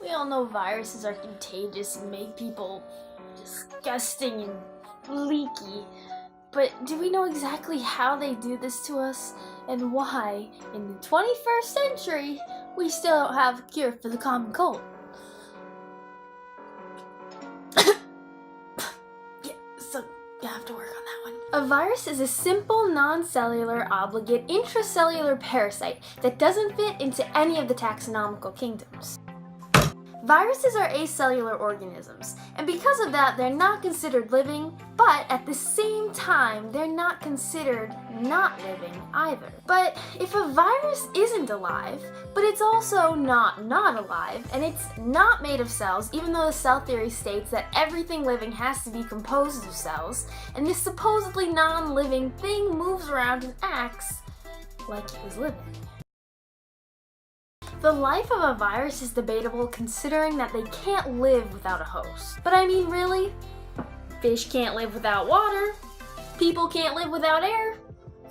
We all know viruses are contagious and make people disgusting and leaky, but do we know exactly how they do this to us and why, in the 21st century, we still don't have a cure for the common cold? So you have to work on that one. A virus is a simple, non-cellular, obligate, intracellular parasite that doesn't fit into any of the taxonomical kingdoms. Viruses are acellular organisms, and because of that, they're not considered living, but at the same time, they're not considered not living either. But if a virus isn't alive, but it's also not alive, and it's not made of cells, even though the cell theory states that everything living has to be composed of cells, and this supposedly non-living thing moves around and acts like it was living. The life of a virus is debatable considering that they can't live without a host. But I mean, really? Fish can't live without water. People can't live without air.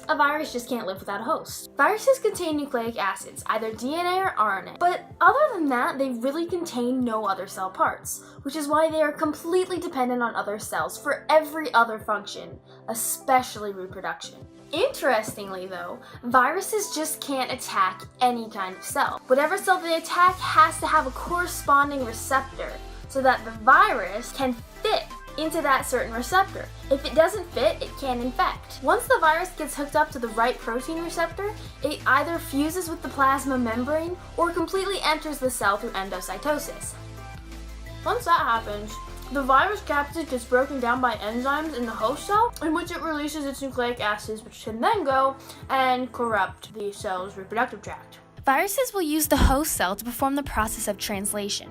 A virus just can't live without a host. Viruses contain nucleic acids, either DNA or RNA. But other than that, they really contain no other cell parts, which is why they are completely dependent on other cells for every other function, especially reproduction. Interestingly though, viruses just can't attack any kind of cell. Whatever cell they attack has to have a corresponding receptor so that the virus can fit into that certain receptor. If it doesn't fit, it can infect. Once the virus gets hooked up to the right protein receptor, it either fuses with the plasma membrane or completely enters the cell through endocytosis. Once that happens, the virus capsid gets broken down by enzymes in the host cell, in which it releases its nucleic acids, which can then go and corrupt the cell's reproductive tract. Viruses will use the host cell to perform the process of translation.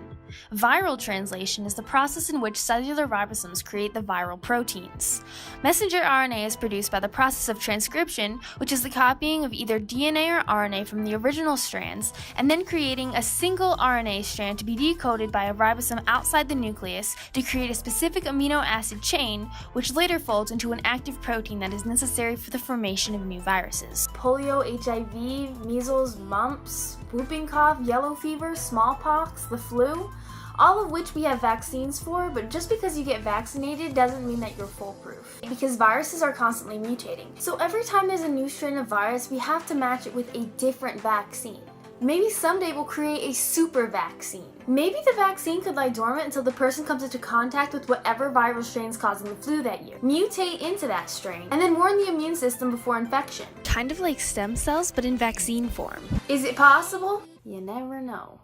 Viral translation is the process in which cellular ribosomes create the viral proteins. Messenger RNA is produced by the process of transcription, which is the copying of either DNA or RNA from the original strands, and then creating a single RNA strand to be decoded by a ribosome outside the nucleus to create a specific amino acid chain, which later folds into an active protein that is necessary for the formation of new viruses. Polio, HIV, measles, mumps, whooping cough, yellow fever, smallpox, the flu, all of which we have vaccines for, but just because you get vaccinated doesn't mean that you're foolproof, because viruses are constantly mutating. So every time there's a new strain of virus, we have to match it with a different vaccine. Maybe someday we'll create a super vaccine. Maybe the vaccine could lie dormant until the person comes into contact with whatever viral strain's causing the flu that year, mutate into that strain, and then warn the immune system before infection. Kind of like stem cells, but in vaccine form. Is it possible? You never know.